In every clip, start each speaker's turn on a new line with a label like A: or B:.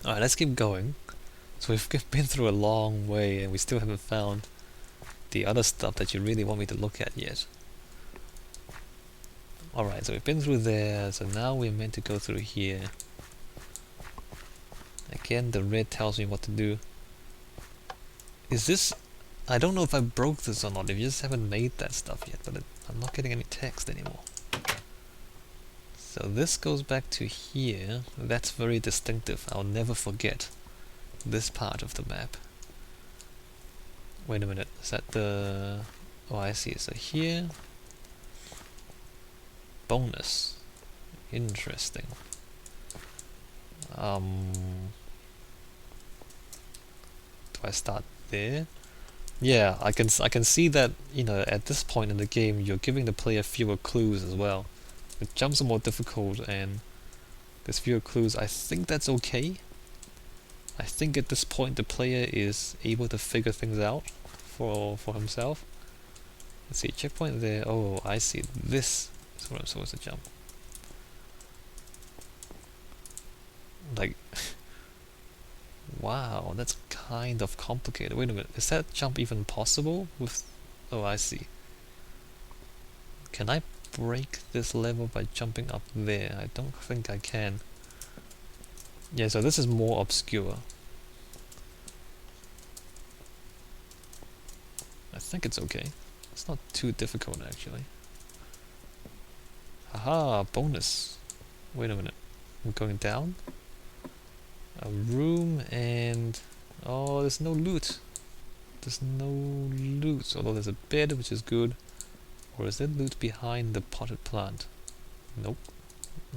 A: Alright, let's keep going. So we've been through a long way and we still haven't found the other stuff that you really want me to look at yet. Alright, so we've been through there, so now we're meant to go through here. Again, the red tells me what to do. Is this... I don't know if I broke this or not, if you just haven't made that stuff yet, but I'm not getting any text anymore. So this goes back to here. That's very distinctive. I'll never forget this part of the map. Wait a minute, is that the... Oh, I see. So here... Bonus. Interesting. Do I start there? Yeah, I can see that, you know, at this point in the game you're giving the player fewer clues as well. The jumps are more difficult and there's fewer clues. I think that's okay. I think at this point the player is able to figure things out for himself. Let's see, checkpoint there. Oh, I see. This is where I'm supposed to jump. Like, wow, that's kind of complicated. Wait a minute, is that jump even possible with... Oh, I see. Can I break this level by jumping up there? I don't think I can. Yeah, so this is more obscure. I think it's okay. It's not too difficult actually. Haha, bonus. Wait a minute. I'm going down. A room and... Oh, there's no loot. There's no loot, although there's a bed, which is good. Or is there loot behind the potted plant? Nope.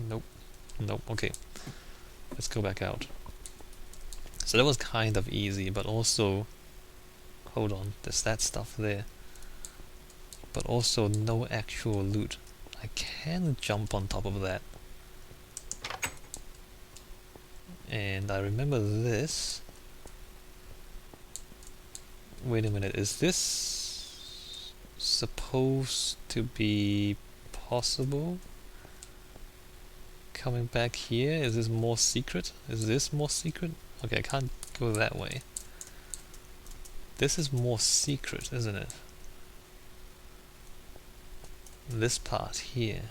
A: Nope. Nope. Okay. Let's go back out. So that was kind of easy, but also... Hold on, there's that stuff there. But also no actual loot. I can jump on top of that. And I remember this. Wait a minute, is this supposed to be possible? Coming back here, is this more secret? Is this more secret? Okay, I can't go that way. This is more secret, isn't it? This part here.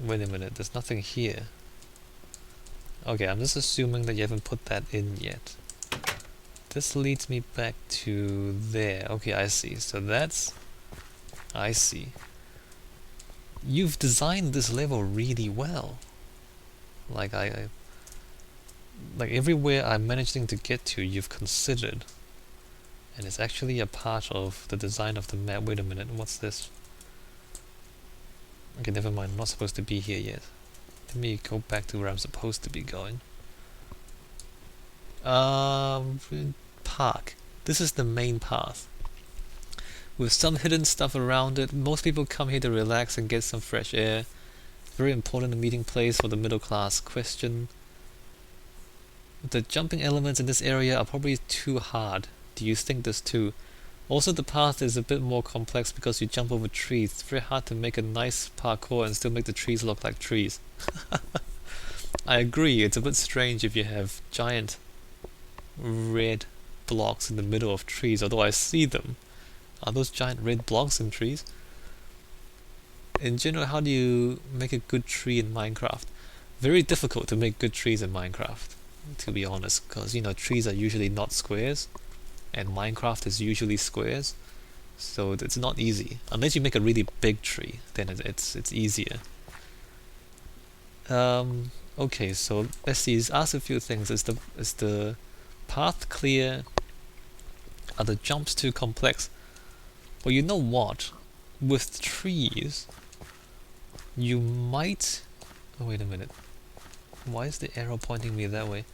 A: Wait a minute, there's nothing here. Okay, I'm just assuming that you haven't put that in yet. This leads me back to there. Okay, I see. So that's... I see. You've designed this level really well. Like like everywhere I'm managing to get to, you've considered. And it's actually a part of the design of the map. Wait a minute, what's this? Okay, never mind, I'm not supposed to be here yet. Let me go back to where I'm supposed to be going. Park. This is the main path. With some hidden stuff around it. Most people come here to relax and get some fresh air. Very important meeting place for the middle class. Question. The jumping elements in this area are probably too hard. Do you think this too? Also, the path is a bit more complex because you jump over trees. It's very hard to make a nice parkour and still make the trees look like trees. I agree, it's a bit strange if you have giant red blocks in the middle of trees, although I see them. Are those giant red blocks in trees? In general, how do you make a good tree in Minecraft? Very difficult to make good trees in Minecraft, to be honest, because, you know, trees are usually not squares. And Minecraft is usually squares, so it's not easy. Unless you make a really big tree, then it's easier. Okay, so let's see. It's asked a few things. Is the path clear? Are the jumps too complex? Well, you know what? With trees, you might... Oh, wait a minute. Why is the arrow pointing me that way?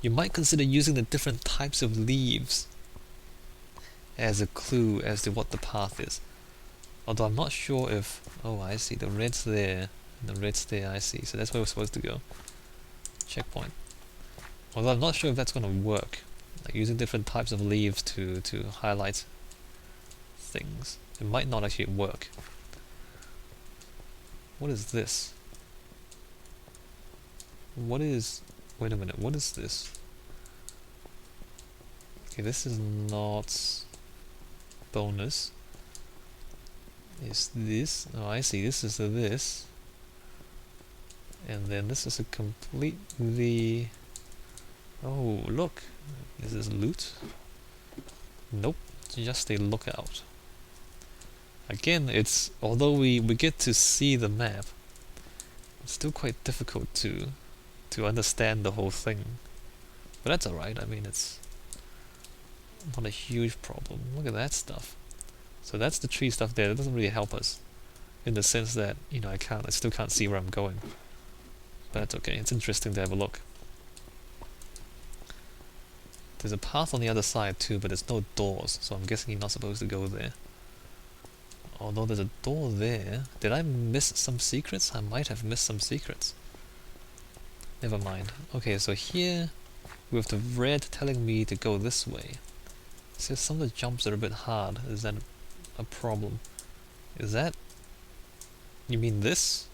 A: You might consider using the different types of leaves as a clue as to what the path is. Although I'm not sure if... Oh, I see. The red's there. And the red's there, I see. So that's where we're supposed to go. Checkpoint. Although I'm not sure if that's going to work. Like using different types of leaves to highlight things. It might not actually work. What is this? What is... Wait a minute, what is this? Okay, this is not bonus. Is this... Oh, I see, this is a this. And then this is a completely... Oh, look! Is this loot? Nope, just a lookout. Again, it's... Although we get to see the map, it's still quite difficult to understand the whole thing. But that's alright, I mean, it's not a huge problem. Look at that stuff. So that's the tree stuff there. It doesn't really help us in the sense that, you know, I still can't see where I'm going. But that's okay, it's interesting to have a look. There's a path on the other side too, but there's no doors, so I'm guessing you're not supposed to go there. Although there's a door there. Did I miss some secrets? I might have missed some secrets. Never mind. Okay, so here, with the red telling me to go this way. So some of the jumps are a bit hard. Is that a problem? Is that... You mean this?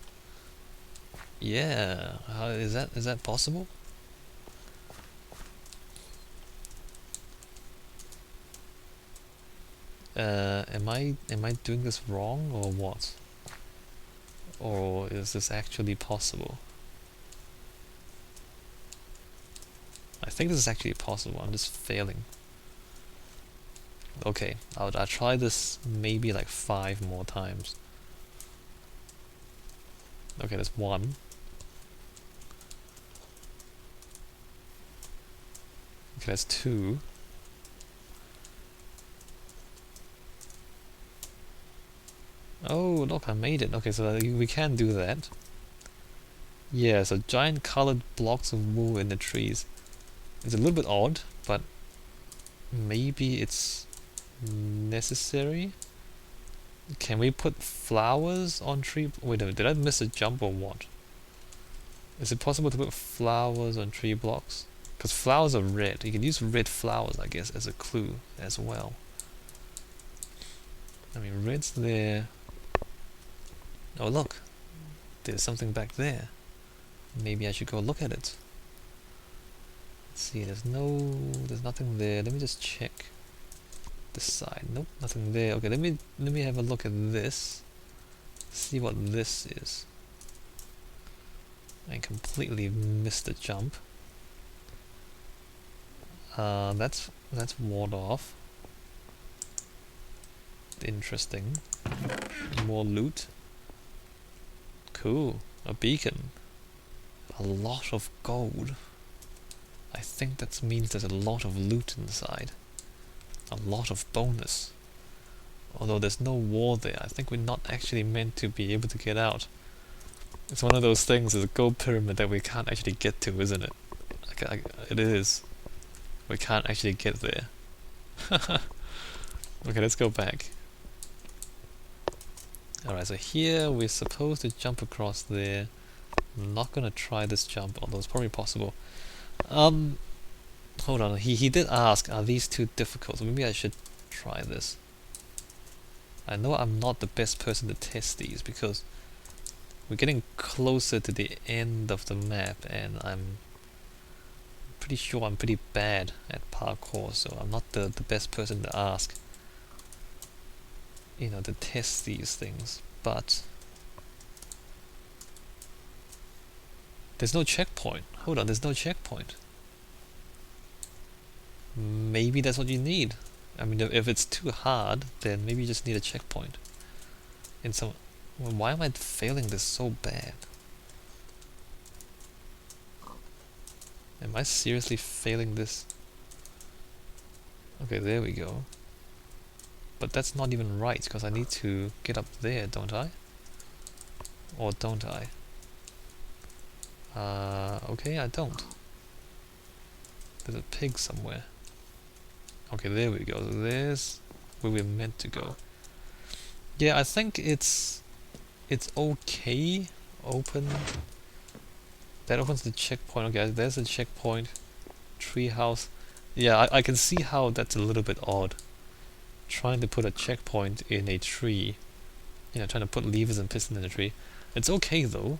A: Yeah. Is that possible? Am I doing this wrong or what? Or is this actually possible? I think this is actually possible. I'm just failing. Okay, I'll try this maybe like 5 more times. Okay, that's 1. Okay, that's 2. Oh, look, I made it. Okay, so we can do that. Yeah, so giant colored blocks of wool in the trees. It's a little bit odd, but maybe it's necessary. Can we put flowers on tree? Wait a minute, did I miss a jump or what? Is it possible to put flowers on tree blocks? Because flowers are red. You can use red flowers, I guess, as a clue as well. I mean, red's there. Oh look, there's something back there. Maybe I should go look at it. Let's see, there's nothing there. Let me just check this side. Nope, nothing there. Okay, let me have a look at this. See what this is. I completely missed the jump. That's walled off. Interesting. More loot. Cool. A beacon. A lot of gold. I think that means there's a lot of loot inside. A lot of bonus. Although there's no wall there, I think we're not actually meant to be able to get out. It's one of those things, it's a gold pyramid that we can't actually get to, isn't it? It is. We can't actually get there. Okay, let's go back. Alright, so here we're supposed to jump across there. I'm not gonna try this jump, although it's probably possible. Hold on, he did ask, are these too difficult? So maybe I should try this. I know I'm not the best person to test these because we're getting closer to the end of the map and I'm pretty sure I'm pretty bad at parkour, so I'm not the best person to ask, you know, to test these things. But there's no checkpoint. Hold on, there's no checkpoint. Maybe that's what you need. I mean, if it's too hard, then maybe you just need a checkpoint. Well, why am I failing this so bad? Am I seriously failing this? Okay, there we go. But that's not even right, because I need to get up there, don't I? Or don't I? Okay, I don't. There's a pig somewhere. Okay, there we go. There's where we're meant to go. Yeah, I think it's okay. Open. That opens the checkpoint. Okay, there's a checkpoint. Treehouse. Yeah, I can see how that's a little bit odd. Trying to put a checkpoint in a tree. You know, trying to put levers and pistons in a tree. It's okay though.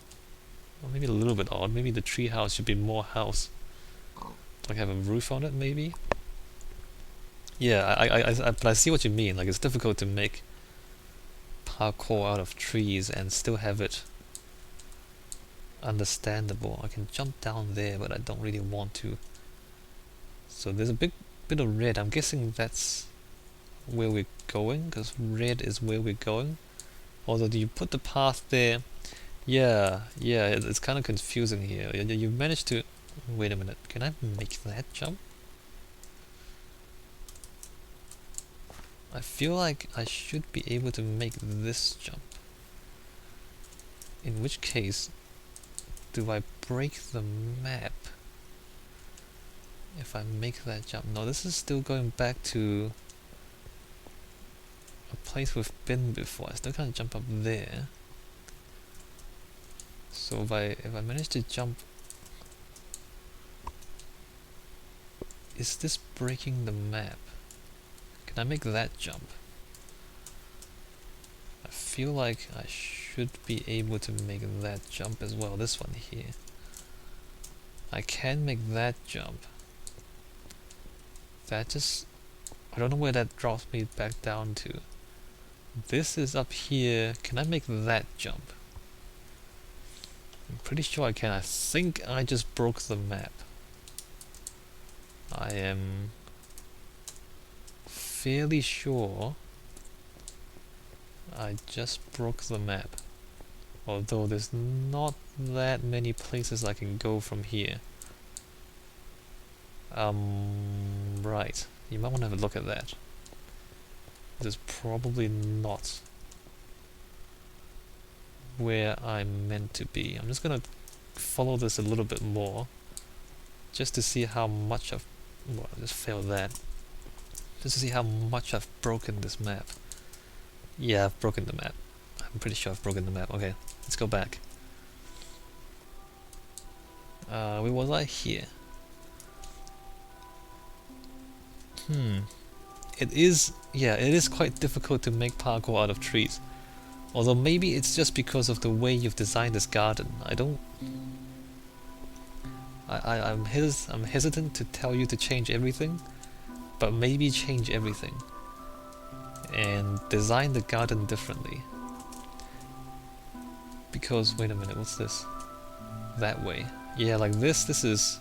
A: Or maybe a little bit odd. Maybe the tree house should be more house. Like have a roof on it, maybe? Yeah, but I see what you mean. Like, it's difficult to make parkour out of trees and still have it understandable. I can jump down there, but I don't really want to. So there's a big bit of red. I'm guessing that's where we're going, because red is where we're going. Although, do you put the path there? Yeah, it's kind of confusing here. You managed to... Wait a minute, can I make that jump? I feel like I should be able to make this jump. In which case, do I break the map if I make that jump? No, this is still going back to a place we've been before. I still can't jump up there. So if I manage to jump, is this breaking the map? Can I make that jump? I feel like I should be able to make that jump as well. This one here. I can make that jump. That just... I don't know where that drops me back down to. This is up here. Can I make that jump? I'm pretty sure I can. I think I just broke the map. I am fairly sure I just broke the map. Although there's not that many places I can go from here. Right. You might want to have a look at that. This is probably not where I'm meant to be. I'm just gonna follow this a little bit more, just to see how much I've... Well, I just failed that. Just to see how much I've broken this map. Yeah, I've broken the map. I'm pretty sure I've broken the map. Okay, let's go back. Where was I? Here. It is quite difficult to make parkour out of trees. Although maybe it's just because of the way you've designed this garden. I'm hesitant to tell you to change everything, but maybe change everything and design the garden differently. Because, wait a minute, what's this? That way. Yeah, like this is...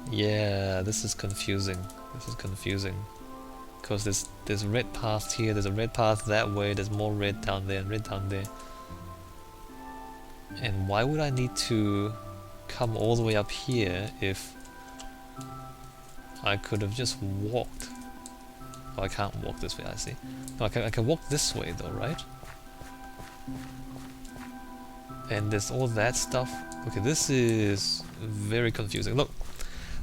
A: Yeah, this is confusing. This is confusing. Because there's red paths here, there's a red path that way, there's more red down there and red down there. And why would I need to come all the way up here if I could have just walked? Oh, I can't walk this way, I see. No, I can walk this way though, right? And there's all that stuff. Okay, this is very confusing. Look,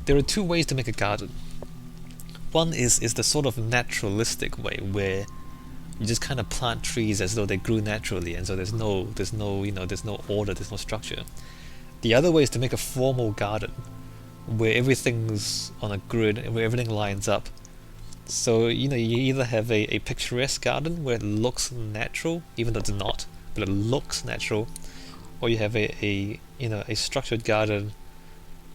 A: there are two ways to make a garden. One is the sort of naturalistic way where you just kind of plant trees as though they grew naturally, and so there's no order, there's no structure. The other way is to make a formal garden where everything's on a grid and where everything lines up. So you either have a picturesque garden where it looks natural, even though it's not, but it looks natural, or you have a structured garden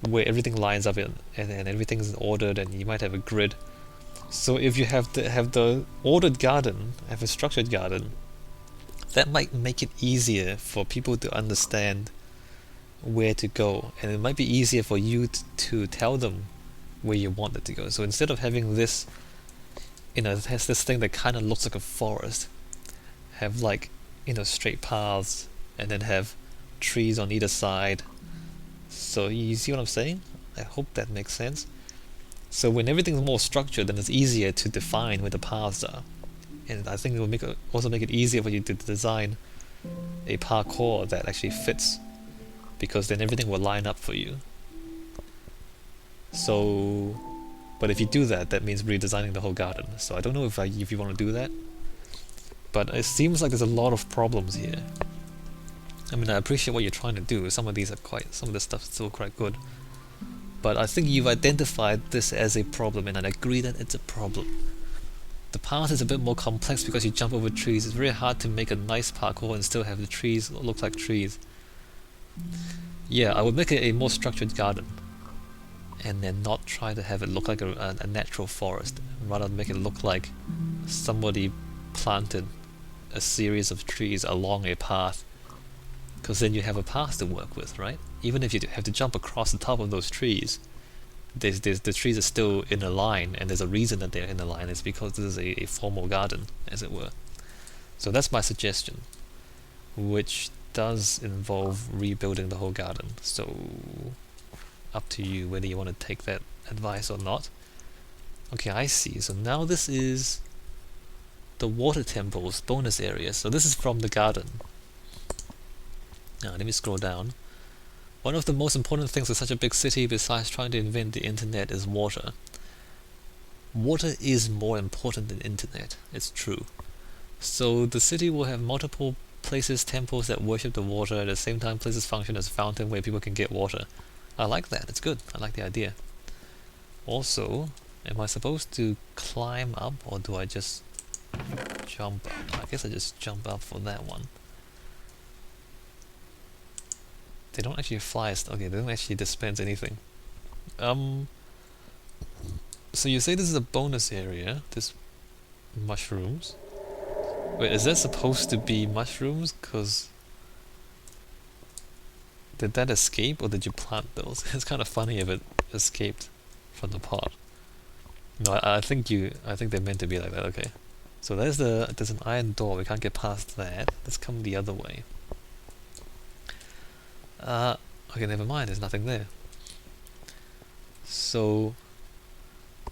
A: where everything lines up and everything's ordered, and you might have a grid. So if you have the ordered garden, have a structured garden, that might make it easier for people to understand where to go, and it might be easier for you to tell them where you want it to go. So instead of having this, it has this thing that kind of looks like a forest, have straight paths, and then have trees on either side. So you see what I'm saying? I hope that makes sense. So when everything's more structured, then it's easier to define where the paths are. And I think it will also make it easier for you to design a parkour that actually fits, because then everything will line up for you. So, but if you do that, that means redesigning the whole garden. So I don't know if you want to do that, but it seems like there's a lot of problems here. I mean, I appreciate what you're trying to do. Some of the stuff is still quite good. But I think you've identified this as a problem, and I agree that it's a problem. The path is a bit more complex because you jump over trees. It's very hard to make a nice parkour and still have the trees look like trees. Yeah, I would make it a more structured garden, and then not try to have it look like a natural forest, rather make it look like somebody planted a series of trees along a path, because then you have a path to work with, right? Even if you have to jump across the top of those trees, the trees are still in a line, and there's a reason that they're in a line. It's because this is a formal garden, as it were. So that's my suggestion, which does involve rebuilding the whole garden. So up to you whether you want to take that advice or not. Okay, I see. So now this is the water temple's bonus area. So this is from the garden. Now let me scroll down. One of the most important things with such a big city, besides trying to invent the internet, is water. Water is more important than internet, it's true. So the city will have multiple places, temples that worship the water. At the same time, places function as a fountain where people can get water. I like that, it's good, I like the idea. Also, am I supposed to climb up, or do I just jump up? I guess I just jump up for that one. They don't actually fly, okay, they don't actually dispense anything. So you say this is a bonus area, this mushrooms. Wait, is that supposed to be mushrooms? Cause did that escape, or did you plant those? It's kind of funny if it escaped from the pot. No, I think they're meant to be like that. Okay, so there's an iron door. We can't get past that. Let's come the other way. Okay, never mind. There's nothing there. So,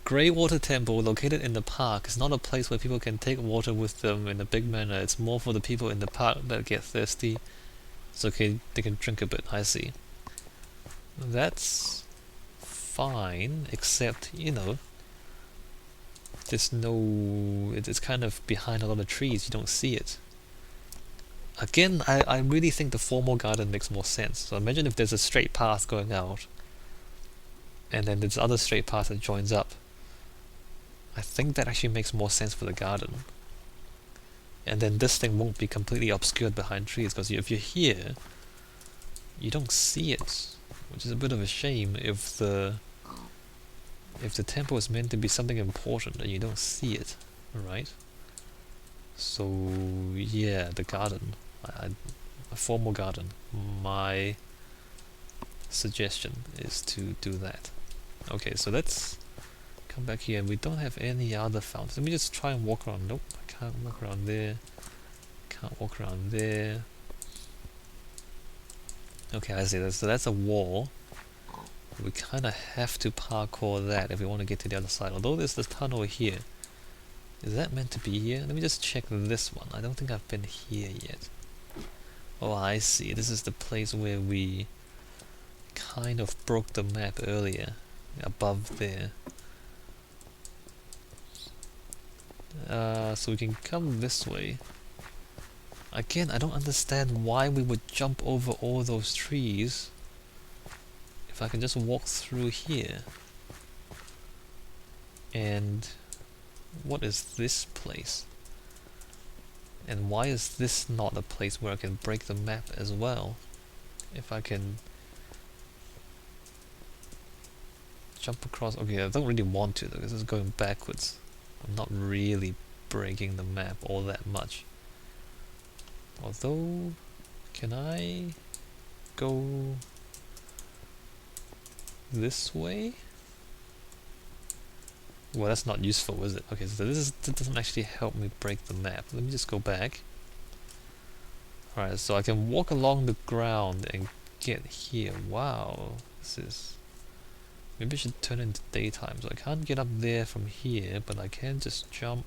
A: Grey Water Temple, located in the park, is not a place where people can take water with them in a big manner. It's more for the people in the park that get thirsty. It's okay, they can drink a bit. I see. That's fine, except, you know, there's no... It's kind of behind a lot of trees. You don't see it. Again, I really think the formal garden makes more sense. So imagine if there's a straight path going out, and then there's other straight path that joins up. I think that actually makes more sense for the garden. And then this thing won't be completely obscured behind trees, because if you're here, you don't see it, which is a bit of a shame if the temple is meant to be something important and you don't see it, right? So yeah, the garden. A formal garden. My suggestion is to do that. Okay, so let's come back here. We don't have any other fountains. Let me just try and walk around. Nope, I can't walk around there. Can't walk around there. Okay, I see. So that's a wall. We kind of have to parkour that if we want to get to the other side. Although there's this tunnel here. Is that meant to be here? Let me just check this one. I don't think I've been here yet. Oh, I see. This is the place where we kind of broke the map earlier. Above there. So we can come this way. Again, I don't understand why we would jump over all those trees if I can just walk through here. And what is this place? And why is this not a place where I can break the map as well? If I can jump across... Okay, I don't really want to though, because it's going backwards. I'm not really breaking the map all that much. Although, can I go this way? Well, that's not useful, is it? Okay, so this doesn't actually help me break the map. Let me just go back. Alright, so I can walk along the ground and get here. Wow, this is... Maybe I should turn it into daytime. So I can't get up there from here, but I can just jump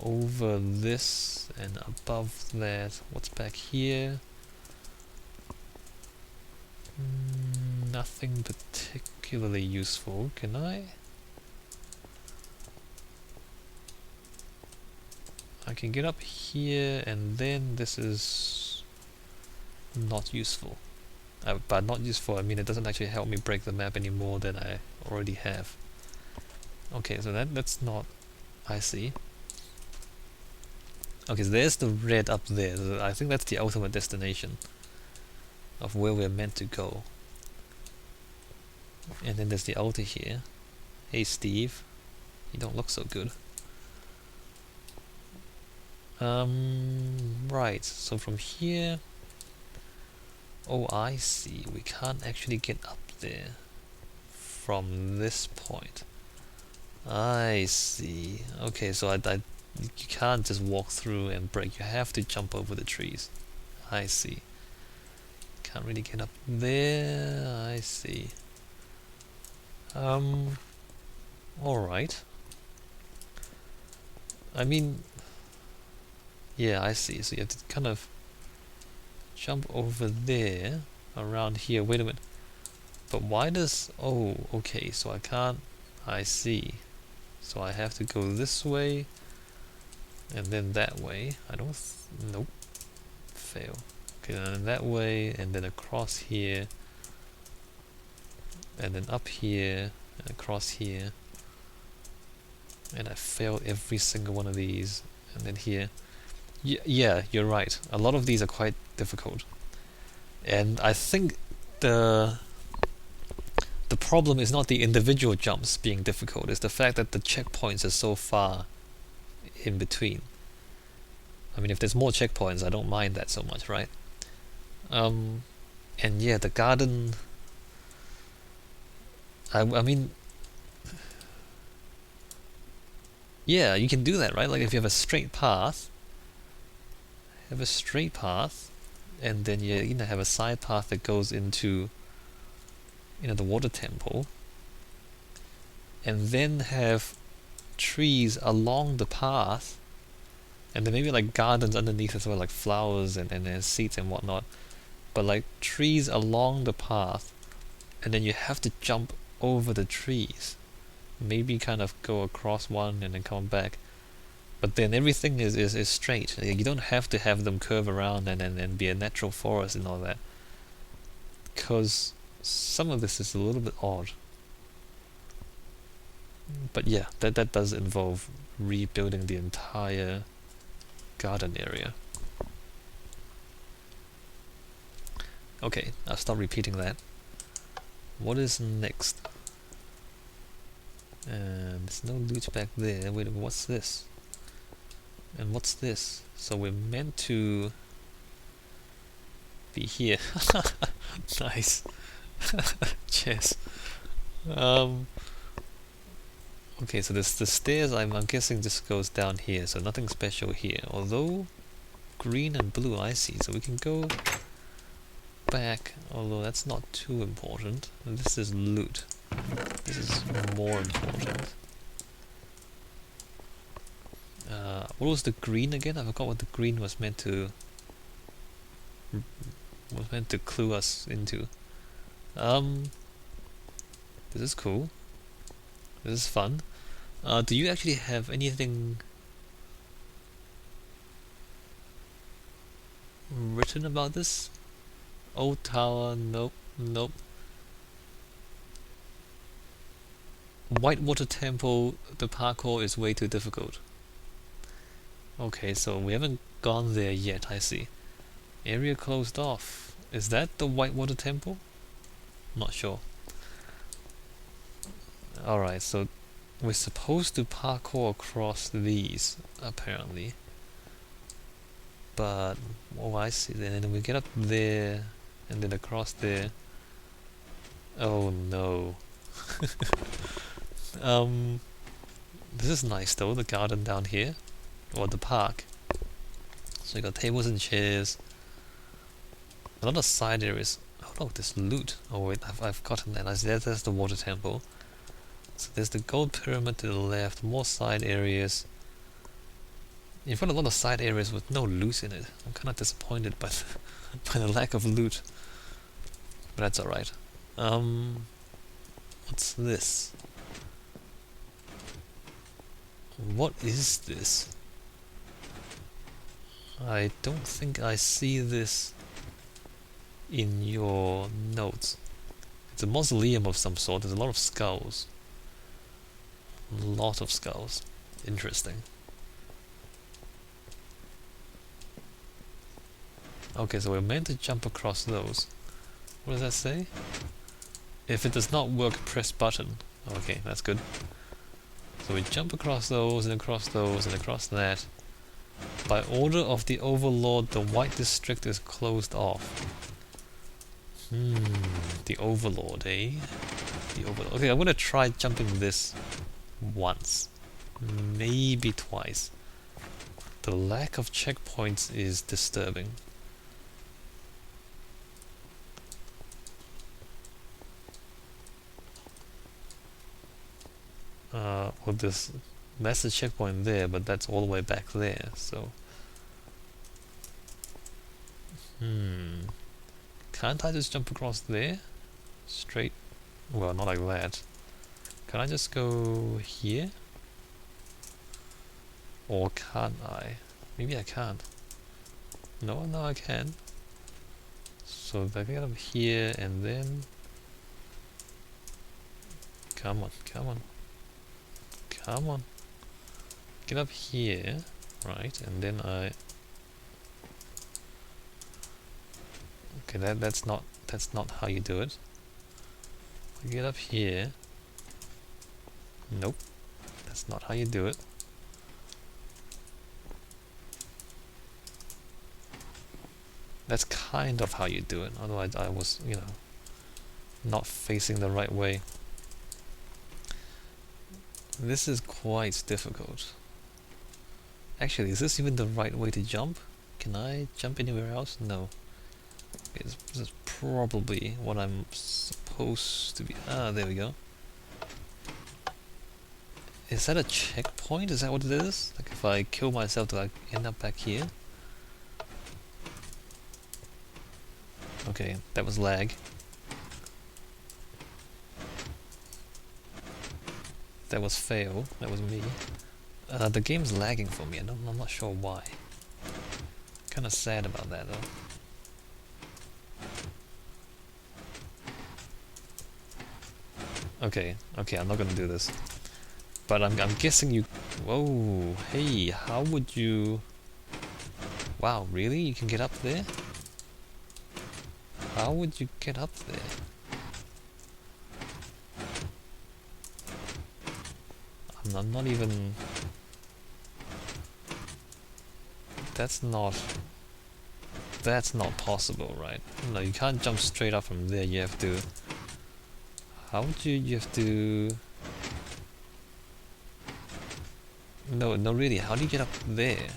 A: over this and above that. What's back here? Nothing particularly useful. Can I? I can get up here, and then this is not useful. By not useful, I mean it doesn't actually help me break the map any more than I already have. Okay, so that's not... I see. Okay, so there's the red up there. So I think that's the ultimate destination. of where we're meant to go. And then there's the altar here. Hey Steve, you don't look so good. Right, so from here, oh I see, we can't actually get up there from this point. I see. Okay, so you can't just walk through and break, you have to jump over the trees. I see. Can't really get up there, I see. Alright. I mean, yeah, I see. So you have to kind of jump over there, around here. Wait a minute. But why does... Oh, okay, so I can't... I see. So I have to go this way, and then that way. I don't... Nope. Fail. Okay, then that way, and then across here, and then up here, and across here. And I failed every single one of these. And then here. Yeah, you're right. A lot of these are quite difficult. And I think the problem is not the individual jumps being difficult, it's the fact that the checkpoints are so far in between. I mean, if there's more checkpoints, I don't mind that so much, right? And yeah, the garden... I mean... Yeah, you can do that, right? Like if you have a straight path, and then you have a side path that goes into the water temple, and then have trees along the path, and then maybe like gardens underneath as well, like flowers and seeds and whatnot, but like trees along the path, and then you have to jump over the trees, maybe kind of go across one and then come back, but then everything is straight. You don't have to have them curve around and be a natural forest and all that, because some of this is a little bit odd. But yeah, that does involve rebuilding the entire garden area. Okay, I'll stop repeating that. What is next? There's no loot back there. Wait, what's this? And what's this? So we're meant to be here. Nice. Cheers. Okay, so the stairs, I'm guessing just goes down here, so nothing special here. Although green and blue, I see. So we can go back, although that's not too important. And this is loot. This is more important. What was the green again? I forgot what the green was meant to clue us into. This is cool. This is fun. Do you actually have anything written about this? Old tower, nope, nope. Whitewater Temple, the parkour is way too difficult. Okay, so we haven't gone there yet, I see. Area closed off. Is that the Whitewater Temple? Not sure. Alright, so we're supposed to parkour across these, apparently. But, oh I see, then we get up there, and then across there. Oh no. This is nice though, the garden down here. Or the park. So you got tables and chairs. A lot of side areas. Oh no, there's loot. Oh wait, I've gotten that. There's the water temple. So there's the gold pyramid to the left, more side areas. You've got a lot of side areas with no loot in it. I'm kind of disappointed by the lack of loot. But that's alright. What's this? What is this? I don't think I see this in your notes. It's a mausoleum of some sort. There's a lot of skulls. A lot of skulls. Interesting. Okay, so we're meant to jump across those. What does that say? If it does not work, press button. Okay, that's good. So we jump across those, and across those, and across that. By order of the Overlord, the White District is closed off. The Overlord, eh? The Overlord. Okay, I'm gonna try jumping this once. Maybe twice. The lack of checkpoints is disturbing. Well, that's the checkpoint there, but that's all the way back there, so... Can't I just jump across there? Straight? Well, not like that. Can I just go here? Or can't I? Maybe I can't. No, I can. So if I get up here and then... Come on, come on. Come on. Get up here, right, and then I... Okay, that's not how you do it. Get up here. Nope. That's not how you do it. That's kind of how you do it, otherwise I was, you know, not facing the right way. This is quite difficult. Actually, is this even the right way to jump? Can I jump anywhere else? No. This is probably what I'm supposed to be... Ah, there we go. Is that a checkpoint? Is that what it is? Like if I kill myself, do I end up back here? Okay, that was lag. That was fail. That was me. The game's lagging for me, and I'm not sure why. Kinda sad about that though. Okay, I'm not gonna do this. But I'm guessing you... Whoa, hey, how would you... Wow, really? You can get up there? How would you get up there? I'm not even... That's not possible, right? No, you can't jump straight up from there, you have to... How would you have to... No, really, how do you get up there?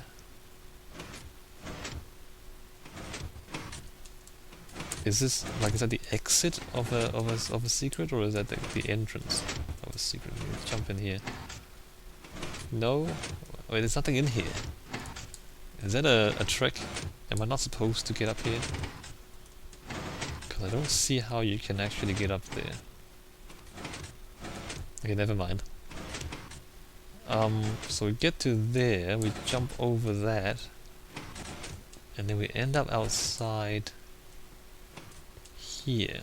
A: Is this, like, is that the exit of a secret, or is that the entrance of a secret? Let's jump in here. No? Wait, there's nothing in here. Is that a trick? Am I not supposed to get up here? Because I don't see how you can actually get up there. Okay, never mind. So we get to there, we jump over that, and then we end up outside here.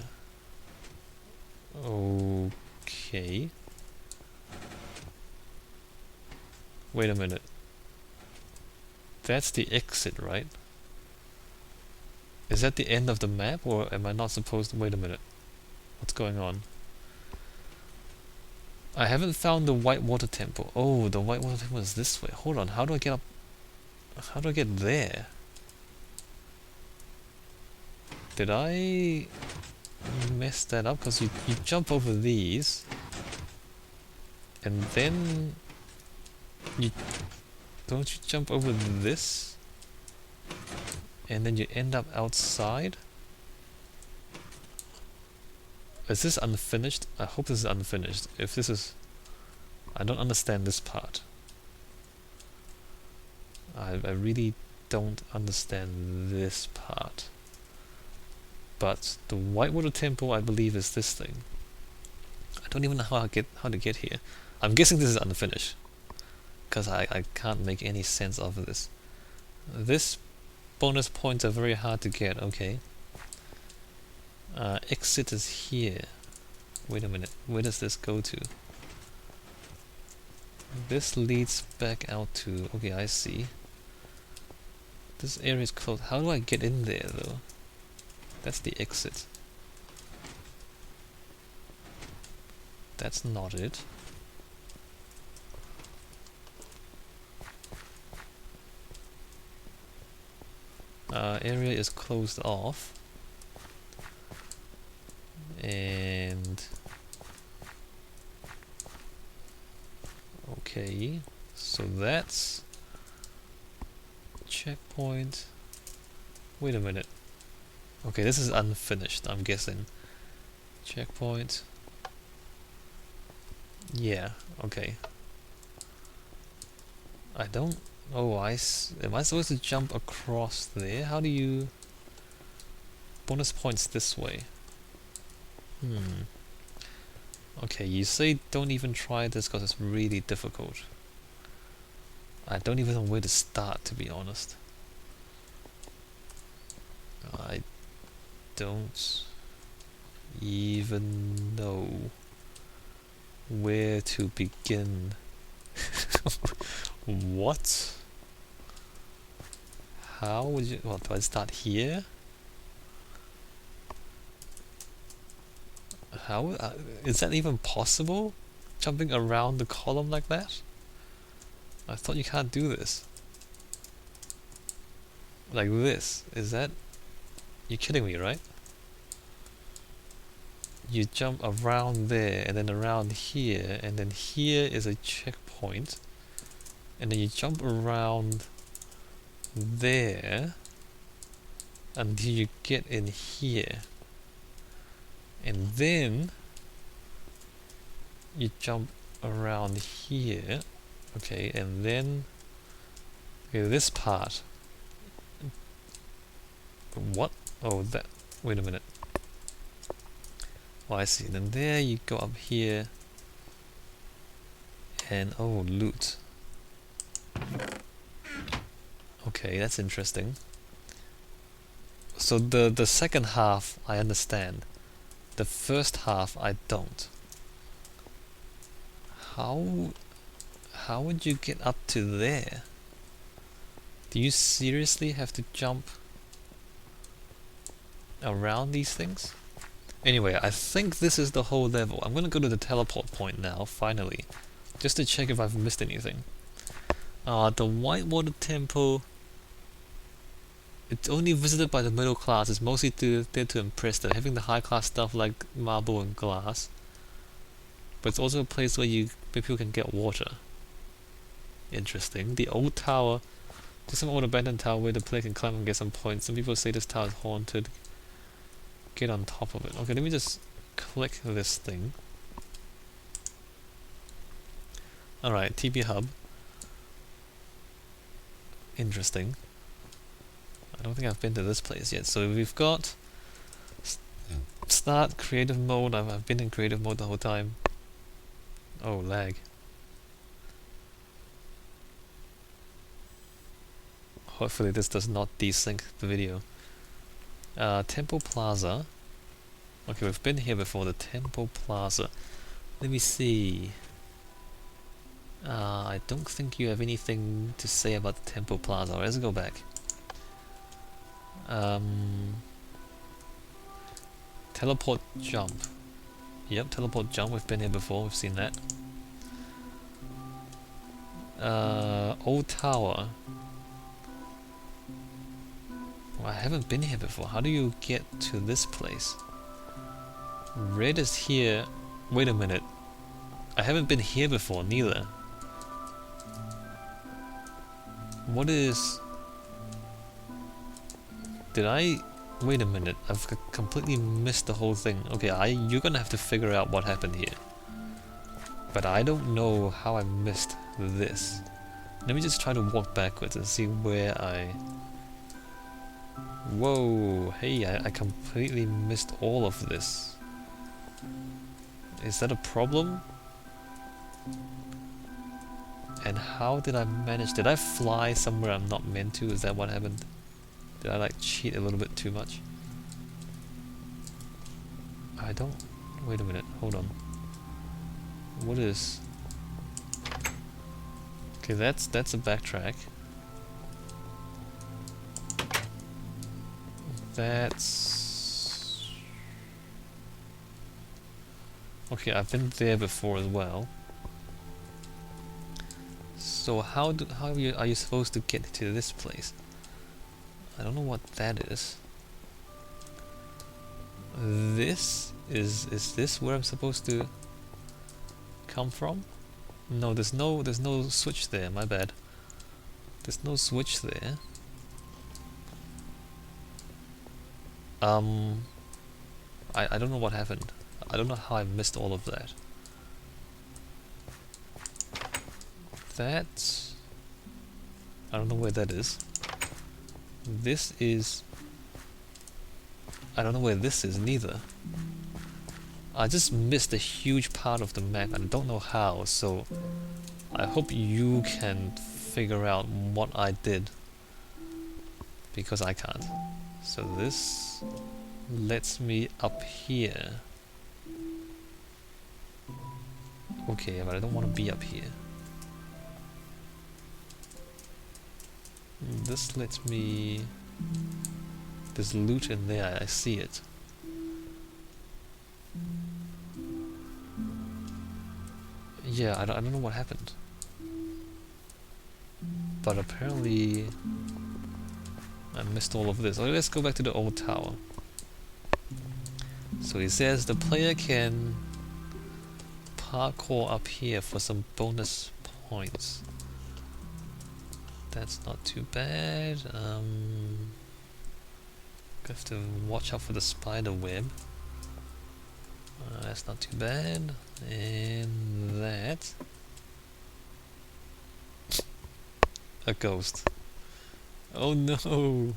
A: Okay. Wait a minute. That's the exit, right? Is that the end of the map, or am I not supposed to... Wait a minute. What's going on? I haven't found the Whitewater Temple. Oh, the Whitewater Temple is this way. Hold on, how do I get up? How do I get there? Did I mess that up? Because you jump over these, and then you... Don't you jump over this? And then you end up outside? Is this unfinished? I hope this is unfinished. If this is... I don't understand this part. I really don't understand this part. But the Whitewater Temple, I believe, is this thing. I don't even know how to get here. I'm guessing this is unfinished, because I can't make any sense of this. This bonus points are very hard to get. Okay. Exit is here. Wait a minute, where does this go to? This leads back out to... Okay, I see. This area is closed. How do I get in there, though? That's the exit. That's not it. Area is closed off. And okay, so that's checkpoint. Wait a minute. Okay, this is unfinished, I'm guessing. Checkpoint. Yeah, okay. I don't... Oh, am I supposed to jump across there? How do you... Bonus points this way. Okay, you say don't even try this because it's really difficult. I don't even know where to start, to be honest. I don't even know where to begin. What? How would you... What, do I start here? How... is that even possible? Jumping around the column like that? I thought you can't do this. Like this. Is that... You're kidding me, right? You jump around there, and then around here, and then here is a checkpoint. And then you jump around there until you get in here. And then you jump around here. Okay, and then okay, this part. What? Oh, that. Wait a minute. Oh, I see. Then there you go up here. And oh, loot. Okay, that's interesting. So the second half I understand. The first half I don't. How would you get up to there? Do you seriously have to jump around these things? Anyway, I think this is the whole level. I'm gonna go to the teleport point now, finally. Just to check if I've missed anything. The Whitewater Temple... It's only visited by the middle class. It's mostly there to impress them, having the high class stuff like marble and glass. But it's also a place where people can get water. Interesting. The old tower, just some old abandoned tower where the player can climb and get some points. Some people say this tower is haunted. Get on top of it. Okay, let me just click this thing. Alright, TP hub. Interesting. I don't think I've been to this place yet. So we've got start creative mode. I've been in creative mode the whole time. Oh, lag. Hopefully this does not desync the video. Temple Plaza. Okay, we've been here before, the Temple Plaza. Let me see. I don't think you have anything to say about the Temple Plaza. Let's go back. Teleport jump. Yep, teleport jump. We've been here before. We've seen that. Old tower. Well, I haven't been here before. How do you get to this place? Red is here. Wait a minute. I haven't been here before, neither. What is... Did I... Wait a minute. I've completely missed the whole thing. Okay, you're gonna have to figure out what happened here. But I don't know how I missed this. Let me just try to walk backwards and see where I... Whoa, hey, I completely missed all of this. Is that a problem? And how did I manage? Did I fly somewhere I'm not meant to? Is that what happened? Did I like cheat a little bit too much? I don't... Wait a minute, hold on. What is... Okay, that's a backtrack. That's... Okay, I've been there before as well. So how are you supposed to get to this place? I don't know what that is. This is this where I'm supposed to come from? No, there's no switch there, my bad. There's no switch there. I don't know what happened. I don't know how I missed all of that. That I don't know where that is. This is I don't know where this is neither. I just missed a huge part of the map and I don't know how, so I hope you can figure out what I did, because I can't. So this lets me up here. Okay, but I don't want to be up here. This lets me... There's loot in there, I see it. Yeah, I don't know what happened. But apparently I missed all of this. Okay, let's go back to the old tower. So he says the player can parkour up here for some bonus points. That's not too bad. Have to watch out for the spider web. That's not too bad. And that... a ghost. Oh no!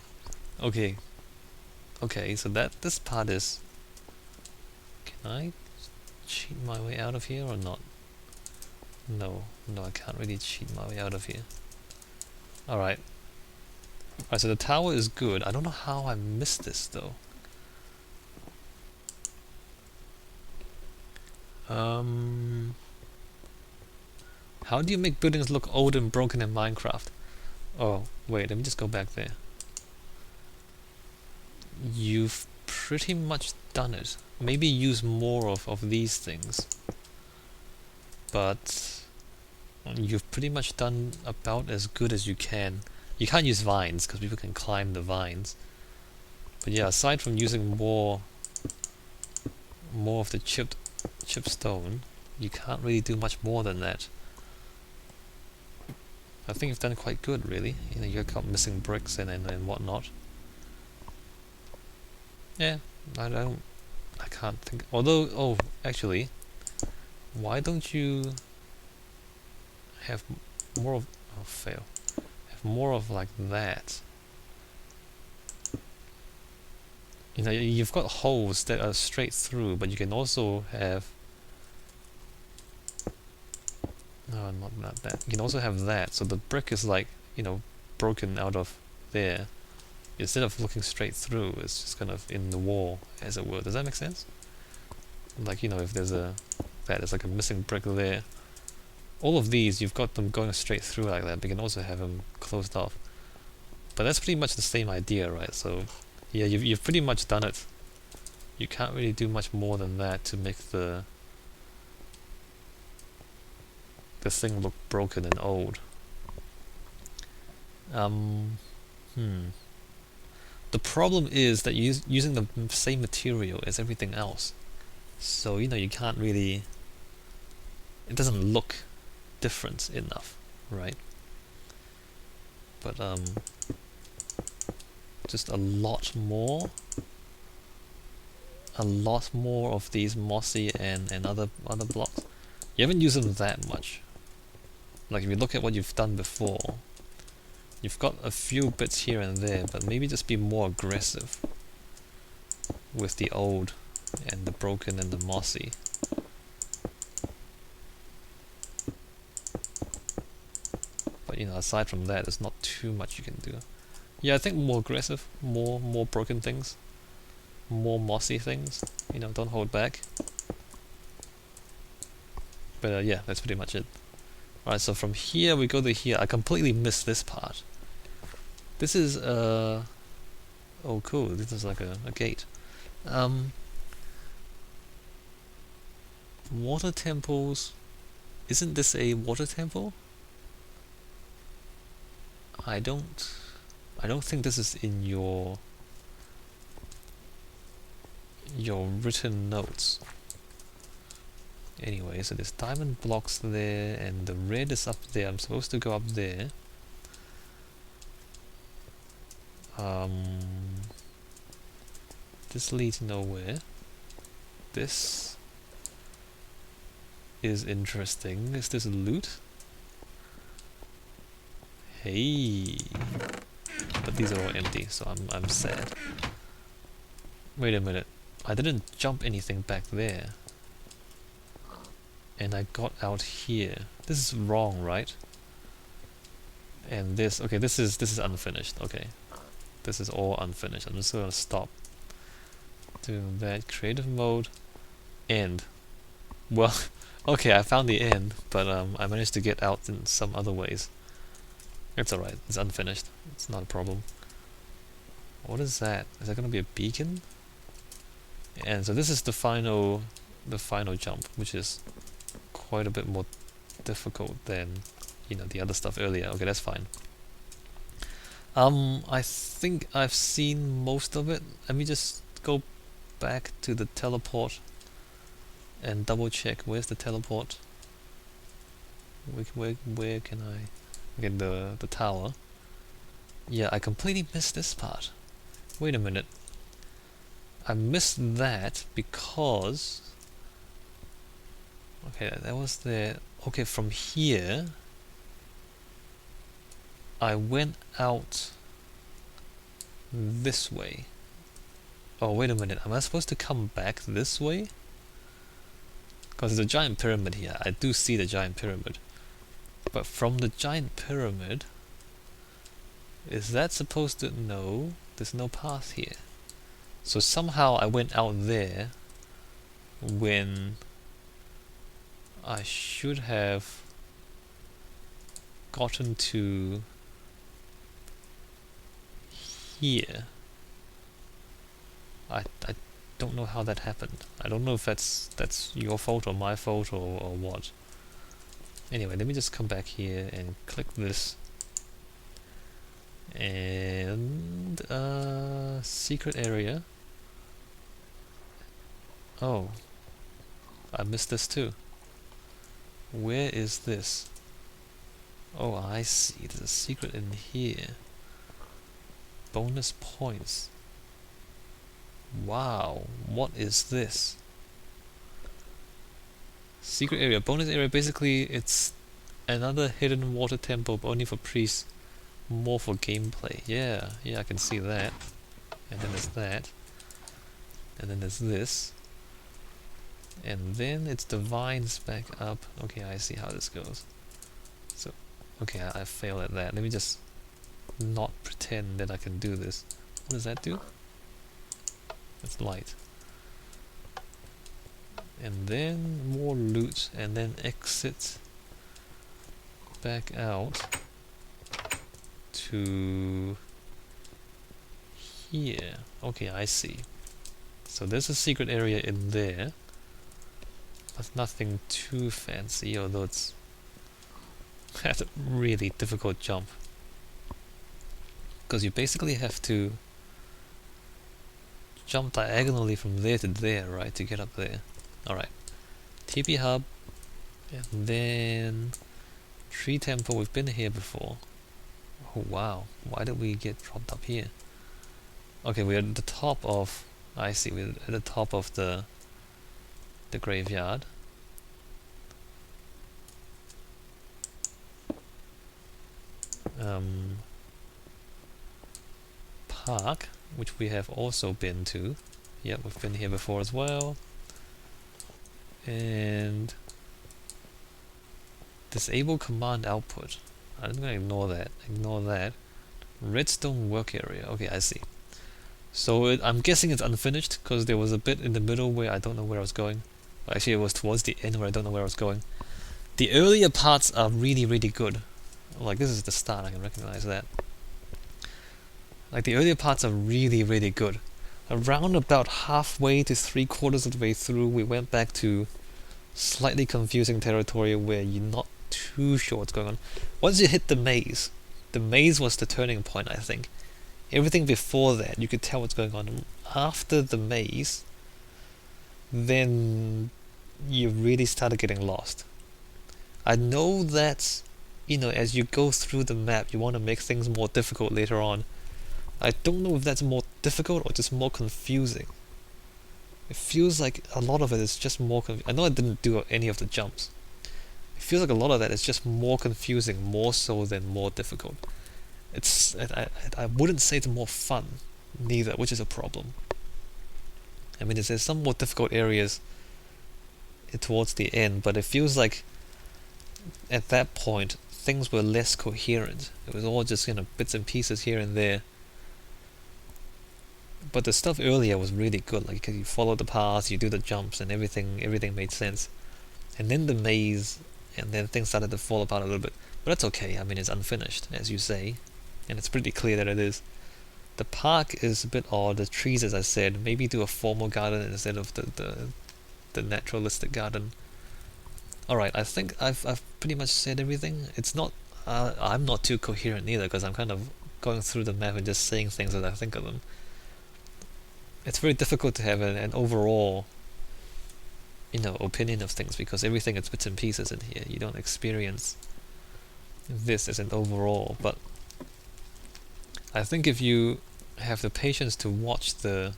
A: Okay. Okay, so this part is... Can I cheat my way out of here or not? No, I can't really cheat my way out of here. Alright. Alright, so the tower is good. I don't know how I missed this though. How do you make buildings look old and broken in Minecraft? Oh, wait, let me just go back there. You've pretty much done it. Maybe use more of these things. But you've pretty much done about as good as you can. You can't use vines, because people can climb the vines. But yeah, aside from using more of the chipped stone, you can't really do much more than that. I think you've done quite good, really. You know, you got missing bricks and whatnot. Yeah, I can't think. Although, oh, actually, why don't you have more of? Oh, fail. Have more of like that. You know, you've got holes that are straight through, but you can also have... No, not that. You can also have that, so the brick is like, you know, broken out of there. Instead of looking straight through, it's just kind of in the wall, as it were. Does that make sense? Like, you know, if there's there's like a missing brick there. All of these, you've got them going straight through like that, but you can also have them closed off. But that's pretty much the same idea, right? So, yeah, you've pretty much done it. You can't really do much more than that to make the thing look broken and old. The problem is that you're using the same material as everything else. So, you know, you can't really... It doesn't look different enough, right? But, just a lot more of these mossy and other blocks. You haven't used them that much. Like, if you look at what you've done before, you've got a few bits here and there, but maybe just be more aggressive with the old and the broken and the mossy. But, you know, aside from that, there's not too much you can do. Yeah, I think more aggressive, more broken things, more mossy things. You know, don't hold back. But yeah, that's pretty much it. Alright, so from here we go to here. I completely missed this part. This is oh cool, this is like a gate. Water temples. Isn't this a water temple? I don't think this is in your written notes. Anyway, so there's diamond blocks there, and the red is up there. I'm supposed to go up there. This leads nowhere. This is interesting. Is this loot? Hey, but these are all empty, so I'm sad. Wait a minute. I didn't jump anything back there. And I got out here. This is wrong, right? And this, okay, this is unfinished. Okay, this is all unfinished. I'm just gonna stop doing that. Creative mode, end. Well, okay, I found the end, but I managed to get out in some other ways. It's alright. It's unfinished. It's not a problem. What is that? Is that gonna be a beacon? And so this is the final jump, which is quite a bit more difficult than, you know, the other stuff earlier. Okay, that's fine. I think I've seen most of it. Let me just go back to the teleport and double check. Where's the teleport? Where can I get the tower? Yeah, I completely missed this part. Wait a minute. I missed that because... Okay, that was there. Okay, from here I went out this way. Oh, wait a minute. Am I supposed to come back this way? Because there's a giant pyramid here. I do see the giant pyramid. But from the giant pyramid... Is that supposed to... No, there's no path here. So somehow I went out there when I should have gotten to here. I don't know how that happened. I don't know if that's your fault or my fault or what. Anyway, let me just come back here and click this. And secret area. Oh, I missed this too. Where is this? Oh, I see. There's a secret in here. Bonus points. Wow, what is this? Secret area. Bonus area, basically it's another hidden water temple, but only for priests. More for gameplay. Yeah, I can see that. And then there's that. And then there's this. And then it's the vines back up. Okay, I see how this goes. So, okay, I failed at that. Let me just not pretend that I can do this. What does that do? It's light. And then more loot, and then exit back out to here. Okay, I see. So there's a secret area in there, but nothing too fancy, although it's had a really difficult jump. Because you basically have to jump diagonally from there to there, right, to get up there. Alright. TP hub, and then tree temple. We've been here before. Oh wow, why did we get dropped up here? Okay, we're at the top of... I see, we're at the top of the graveyard. Park, which we have also been to. Yep, we've been here before as well. And disable command output. I'm gonna ignore that. Ignore that. Redstone work area. Okay, I see. So I'm guessing it's unfinished because there was a bit in the middle where I don't know where I was going. Actually, it was towards the end where I don't know where I was going. The earlier parts are really, really good. Like, this is the start, I can recognize that. Like, the earlier parts are really, really good. Around about halfway to 3/4 of the way through, we went back to slightly confusing territory where you're not too sure what's going on. Once you hit the maze was the turning point, I think. Everything before that, you could tell what's going on. After the maze, then you really started getting lost. I know that, as you go through the map, you want to make things more difficult later on. I don't know if that's more difficult or just more confusing. It feels like a lot of it is just more I know I didn't do any of the jumps. It feels like a lot of that is just more confusing, more so than more difficult. I wouldn't say it's more fun, neither, which is a problem. I mean, there's some more difficult areas towards the end, but it feels like at that point things were less coherent. It was all just bits and pieces here and there. But the stuff earlier was really good. Like you follow the paths, you do the jumps, and everything made sense. And then the maze, and then things started to fall apart a little bit. But that's okay. I mean, it's unfinished, as you say, and it's pretty clear that it is. The park is a bit odd. The trees, as I said, maybe do a formal garden instead of the naturalistic garden. Alright, I think I've pretty much said everything. It's not I'm not too coherent either, because I'm kind of going through the map and just saying things as I think of them. It's very difficult to have an overall opinion of things, because everything is bits and pieces in here. You don't experience this as an overall, but I think if you have the patience to watch the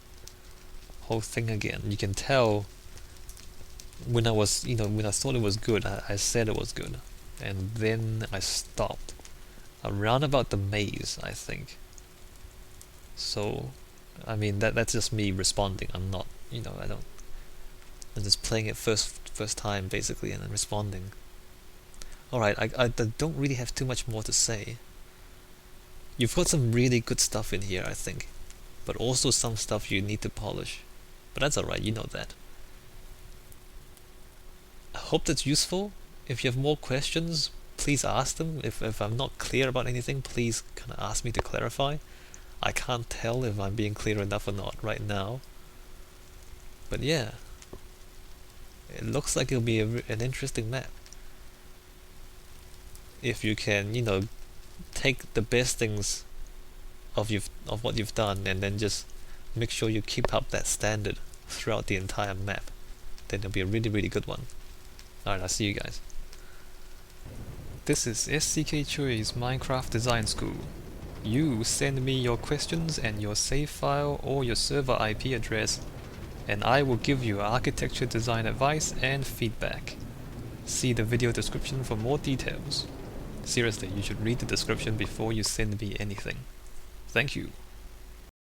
A: whole thing again, you can tell when I was, when I thought it was good, I said it was good, and then I stopped around about the maze, I think. So, I mean, that's just me responding. I'm not, I'm just playing it first time basically, and then responding. Alright, I don't really have too much more to say. You've got some really good stuff in here, I think, but also some stuff you need to polish. But that's alright, you know that. I hope that's useful. If you have more questions, please ask them. If I'm not clear about anything, please kind of ask me to clarify. I can't tell if I'm being clear enough or not right now. But yeah, it looks like it'll be an interesting map. If you can, take the best things of what you've done, and then just make sure you keep up that standard throughout the entire map, then it'll be a really, really good one. Alright, I'll see you guys. This is SCKChui's Minecraft Design School. You send me your questions and your save file or your server IP address, and I will give you architecture design advice and feedback. See the video description for more details. Seriously, you should read the description before you send me anything. Thank you.